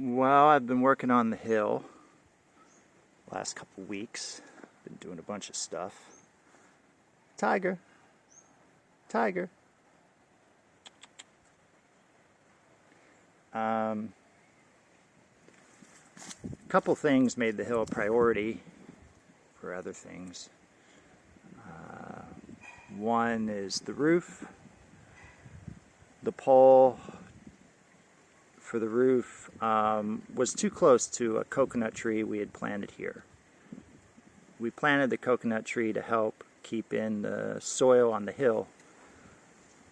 Well, I've been working on the hill last couple weeks. Been doing a bunch of stuff. Tiger. Tiger. Couple things made the hill a priority for other things. One is the roof. The pole for the roof was too close to a coconut tree we had planted here. We planted the coconut tree to help keep in the soil on the hill,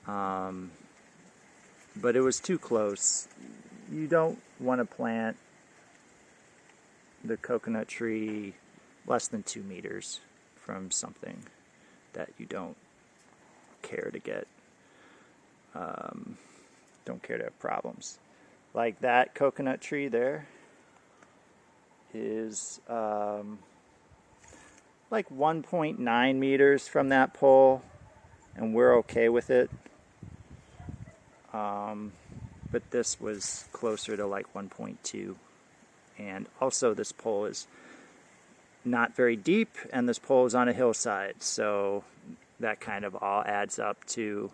but it was too close. You don't want to plant the coconut tree less than 2 meters from something that you don't care to get, don't care to have problems. Like that coconut tree there is like 1.9 meters from that pole, and we're okay with it. But this was closer to like 1.2. And also this pole is not very deep, and this pole is on a hillside, so that kind of all adds up to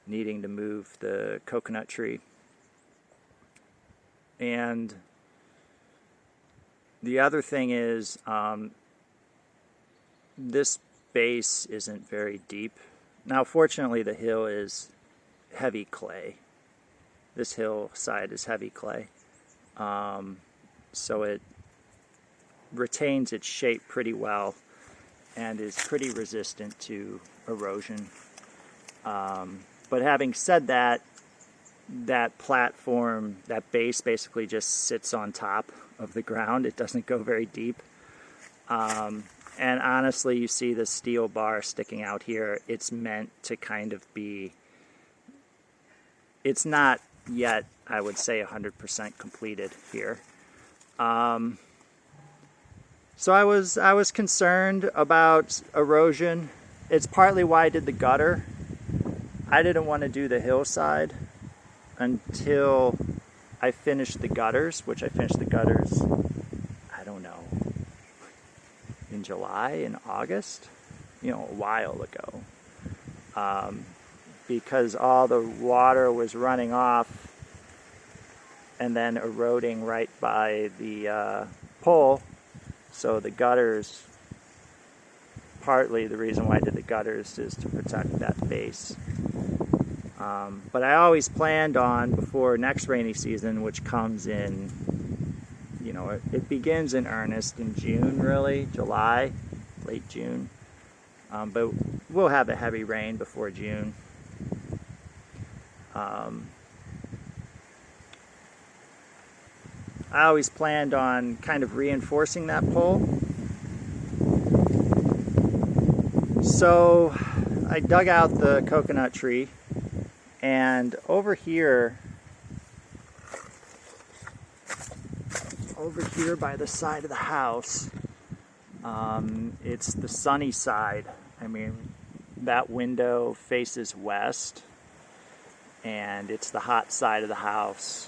needing to move the coconut tree. And the other thing is, this base isn't very deep. Now, fortunately, the hill is heavy clay. This hillside is heavy clay. So it retains its shape pretty well and is pretty resistant to erosion. But having said that, that platform, that base basically just sits on top of the ground. It doesn't go very deep. And honestly, you see the steel bar sticking out here. It's meant to kind of be, it's not yet, I would say, 100% completed here. So I was concerned about erosion. It's partly why I did the gutter. I didn't want to do the hillside until I finished the gutters, which I finished the gutters, I don't know, in July, in August, a while ago. Because all the water was running off and then eroding right by the pole. So the gutters, partly the reason why I did the gutters is to protect that base. But I always planned on, before next rainy season, which comes in, it begins in earnest in June, really, July, late June. But we'll have a heavy rain before June. I always planned on kind of reinforcing that pole. So I dug out the coconut tree, and over here by the side of the house, it's the sunny side. I mean, that window faces west, and it's the hot side of the house.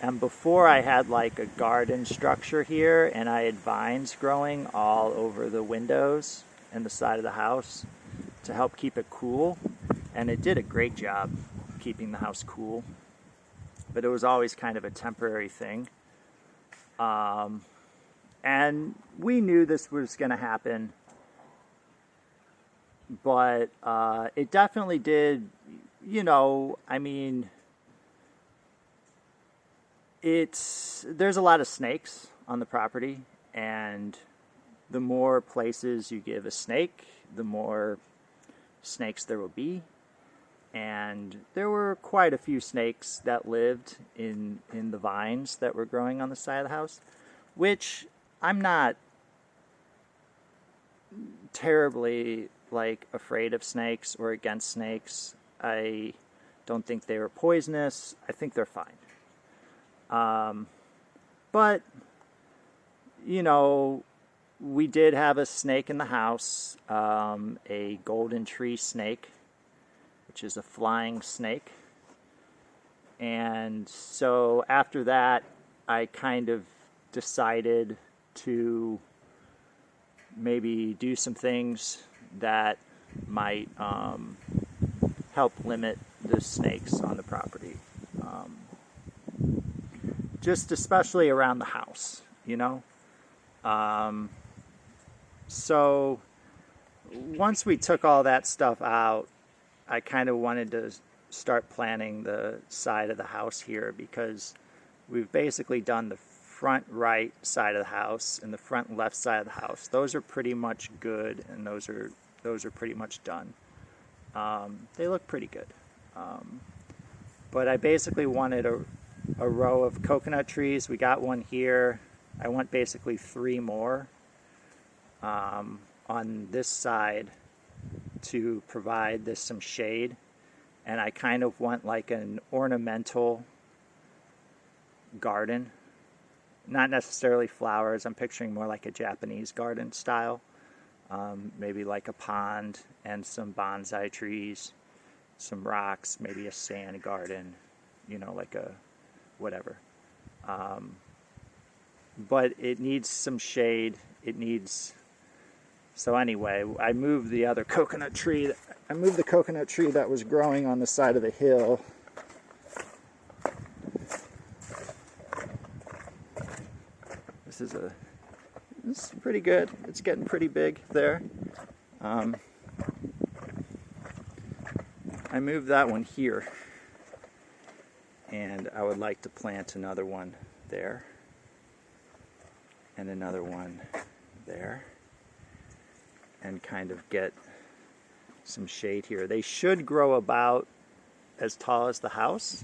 And before, I had like a garden structure here, and I had vines growing all over the windows and the side of the house to help keep it cool. And it did a great job keeping the house cool. But it was always kind of a temporary thing. And we knew this was going to happen. But it definitely did, there's a lot of snakes on the property, and the more places you give a snake, the more snakes there will be. And there were quite a few snakes that lived in the vines that were growing on the side of the house, which I'm not terribly afraid of snakes or against snakes. I don't think they were poisonous. I think they're fine. But, we did have a snake in the house, a golden tree snake, which is a flying snake. And so after that, I kind of decided to maybe do some things that might help limit the snakes on the property. Just especially around the house, you know? So once we took all that stuff out, I kind of wanted to start planning the side of the house here, because we've basically done the front right side of the house and the front left side of the house. Those are pretty much good, and those are pretty much done. They look pretty good. But I basically wanted a row of coconut trees. We got one here. I want basically 3 more on this side to provide this some shade. And I kind of want like an ornamental garden. Not necessarily flowers. I'm picturing more like a Japanese garden style. Maybe like a pond and some bonsai trees, some rocks, maybe a sand garden, you know, like a whatever. But it needs some shade. It needs... So anyway, I moved the other coconut tree. I moved the coconut tree that was growing on the side of the hill. This is pretty good. It's getting pretty big there. I moved that one here, and I would like to plant another one there, and another one there, and kind of get some shade here. They should grow about as tall as the house.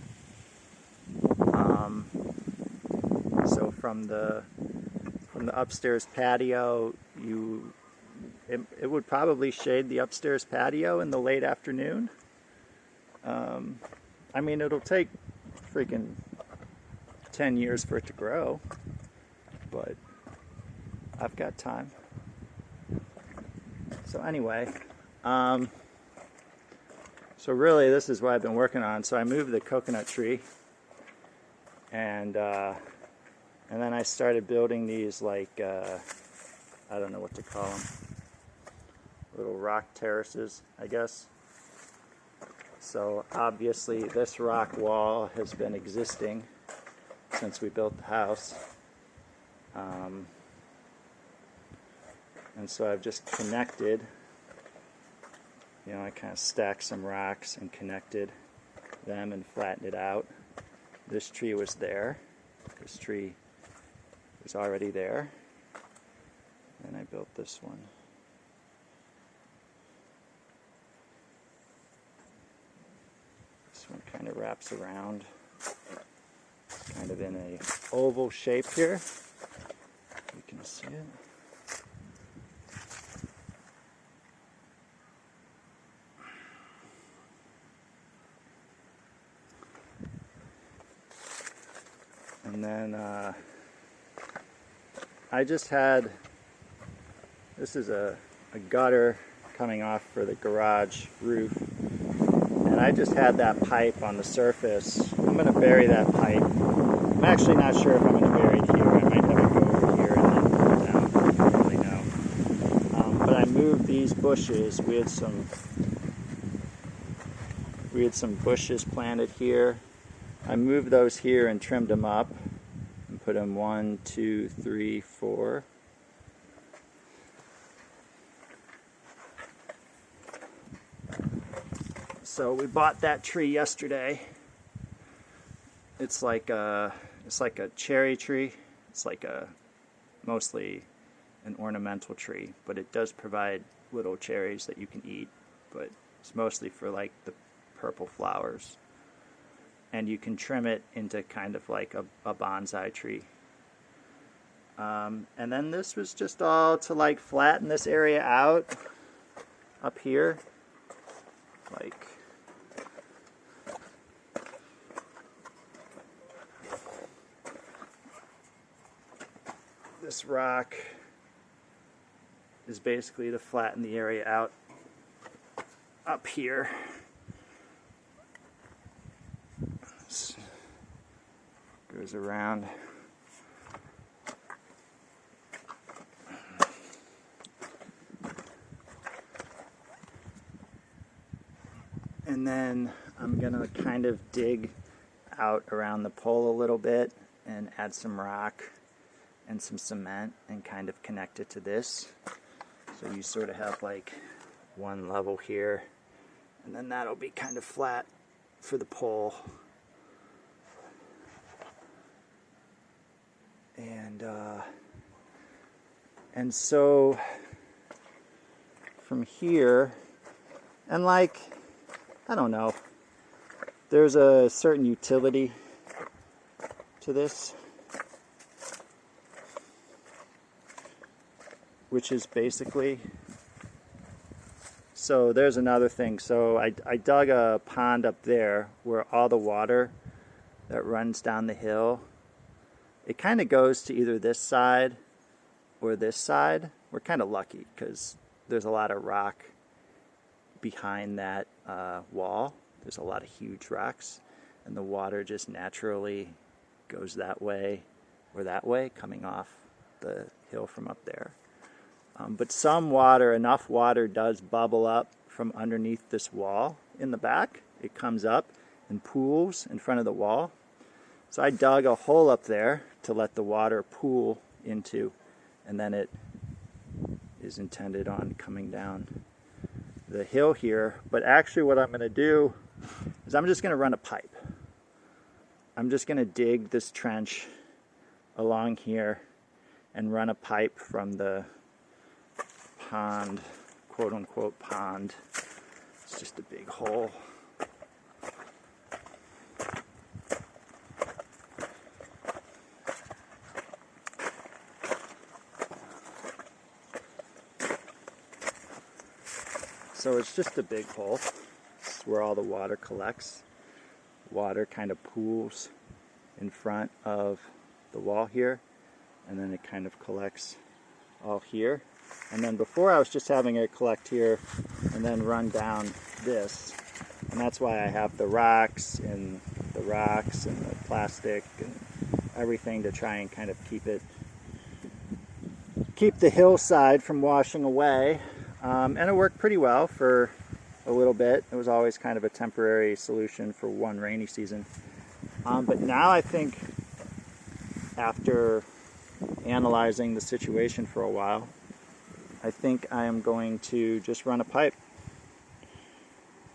So from the upstairs patio, it would probably shade the upstairs patio in the late afternoon. I mean, it'll take freaking 10 years for it to grow, but I've got time. So anyway, so really this is what I've been working on. So I moved the coconut tree, and then I started building these, like, I don't know what to call them, little rock terraces, I guess. So obviously this rock wall has been existing since we built the house. And so I've just connected, you know, I kind of stacked some rocks and connected them and flattened it out. This tree was there. This tree was already there. And I built this one. This one kind of wraps around, kind of in a oval shape here. You can see it. And then I just had, this is a gutter coming off for the garage roof, and I just had that pipe on the surface. I'm going to bury that pipe. I'm actually not sure if I'm going to bury it here. I might have it go over here and then put it down. I don't really know. But I moved these bushes. We had some bushes planted here. I moved those here and trimmed them up and put them 1, 2, 3, 4. So we bought that tree yesterday. It's like a cherry tree. It's like mostly an ornamental tree, but it does provide little cherries that you can eat. But it's mostly for like the purple flowers. And you can trim it into kind of like a bonsai tree. And then this was just all to like flatten this area out up here. Like, this rock is basically to flatten the area out up here. goes around. And then I'm gonna kind of dig out around the pole a little bit and add some rock and some cement and kind of connect it to this. So you sort of have like one level here, and then that'll be kind of flat for the pole. And so from here, and like, I don't know, there's a certain utility to this, which is basically, so there's another thing. So I dug a pond up there where all the water that runs down the hill, it kind of goes to either this side or this side. We're kind of lucky because there's a lot of rock behind that wall. There's a lot of huge rocks, and the water just naturally goes that way or that way, coming off the hill from up there. But some water, enough water does bubble up from underneath this wall in the back. It comes up and pools in front of the wall. So I dug a hole up there to let the water pool into, and then it is intended on coming down the hill here. But actually what I'm going to do is I'm just going to run a pipe. I'm just going to dig this trench along here and run a pipe from the pond, quote unquote pond. It's just a big hole. So it's just a big hole. This is where all the water collects. Water kind of pools in front of the wall here, and then it kind of collects all here. And then before I was just having it collect here and then run down this. And that's why I have the rocks and the plastic and everything to try and kind of keep the hillside from washing away. And it worked pretty well for a little bit. It was always kind of a temporary solution for one rainy season. But now I think, after analyzing the situation for a while, I think I am going to just run a pipe.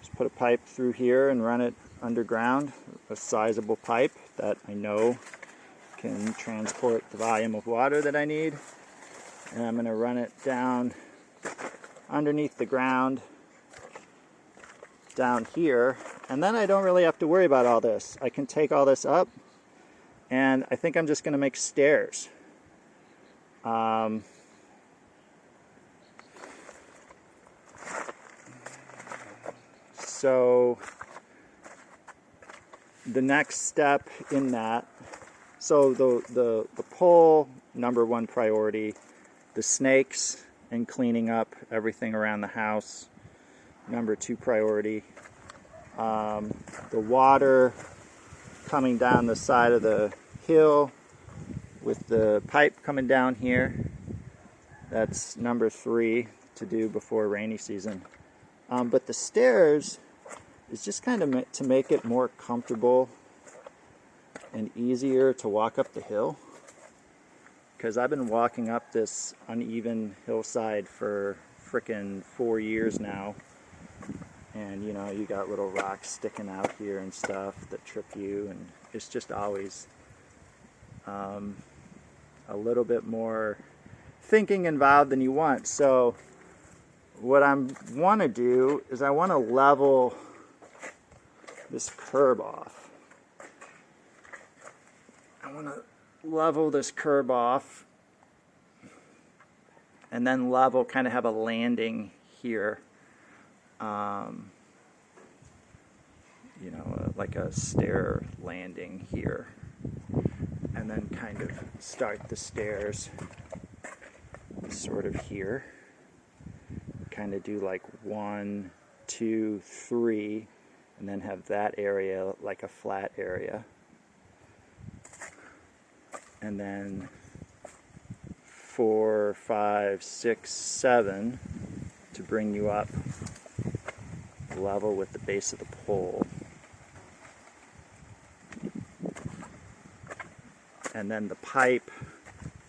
Just put a pipe through here and run it underground, a sizable pipe that I know can transport the volume of water that I need. And I'm going to run it down underneath the ground down here, and then I don't really have to worry about all this. I can take all this up, and I think I'm just going to make stairs. So the next step in that, so the pole, number one priority, the snakes and cleaning up everything around the house, number two priority. The water coming down the side of the hill with the pipe coming down here, that's number three to do before rainy season. But the stairs is just kind of to make it more comfortable and easier to walk up the hill. Because I've been walking up this uneven hillside for frickin' 4 years now. And you know, you got little rocks sticking out here and stuff that trip you, and it's just always a little bit more thinking involved than you want. So what I want to do is I want to level this curb off. I want to level this curb off and then level, kind of have a landing here, you know, like a stair landing here, and then kind of start the stairs sort of here, kind of do like 1, 2, 3, and then have that area like a flat area. and then 4, 5, 6, 7 to bring you up level with the base of the pole. And then the pipe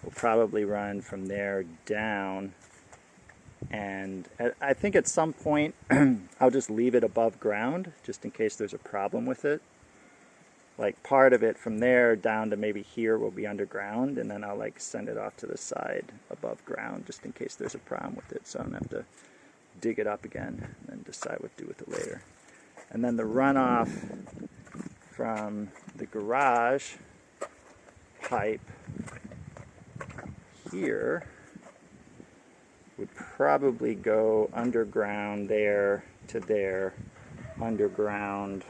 will probably run from there down, and I think at some point I'll just leave it above ground just in case there's a problem with it. Like part of it from there down to maybe here will be underground, and then I'll like send it off to the side above ground just in case there's a problem with it, so I don't have to dig it up again and then decide what to do with it later. And then the runoff from the garage pipe here would probably go underground there to there, underground,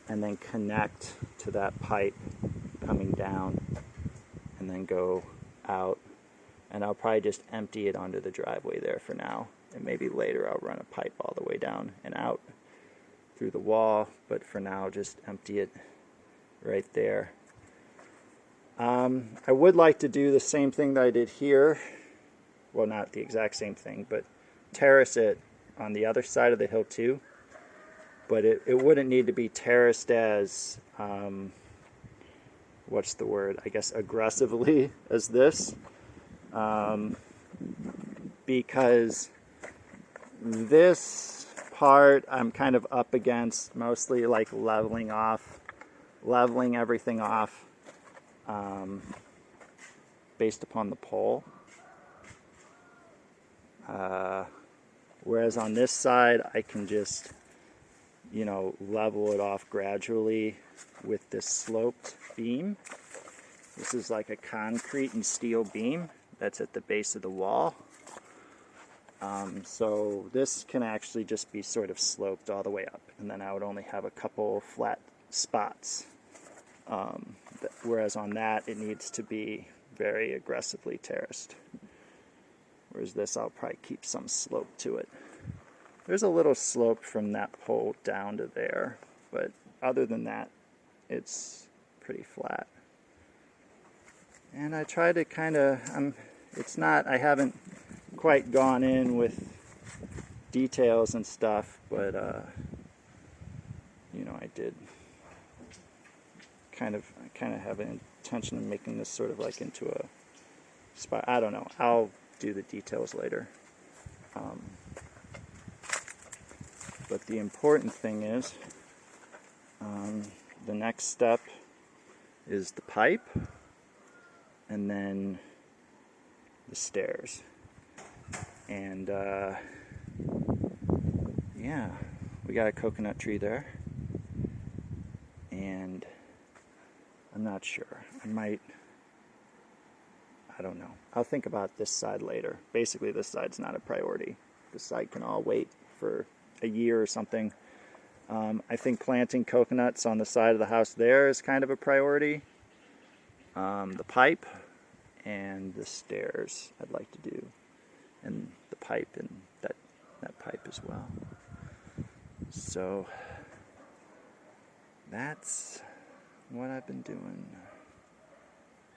and then connect to that pipe coming down and then go out. And I'll probably just empty it onto the driveway there for now, and maybe later I'll run a pipe all the way down and out through the wall, but for now just empty it right there. I would like to do the same thing that I did here, well, not the exact same thing, but terrace it on the other side of the hill too, but it wouldn't need to be terraced as what's the word, I guess aggressively as this, because this part I'm kind of up against mostly like leveling everything off based upon the pole. Whereas on this side I can just, you know, level it off gradually with this sloped beam. This is like a concrete and steel beam that's at the base of the wall. So this can actually just be sort of sloped all the way up, and then I would only have a couple flat spots. Whereas on that it needs to be very aggressively terraced. Whereas this I'll probably keep some slope to it. There's a little slope from that pole down to there, but other than that it's pretty flat. And I try to kind of, I haven't quite gone in with details and stuff, but you know, I kind of have an intention of making this sort of like into a spot. I don't know, I'll do the details later. But the important thing is, the next step is the pipe, and then the stairs. And yeah, we got a coconut tree there, and I'm not sure. I don't know. I'll think about this side later. Basically, this side's not a priority. This side can all wait for a year or something. I think planting coconuts on the side of the house there is kind of a priority. The pipe and the stairs I'd like to do, and the pipe and that pipe as well. So that's what I've been doing.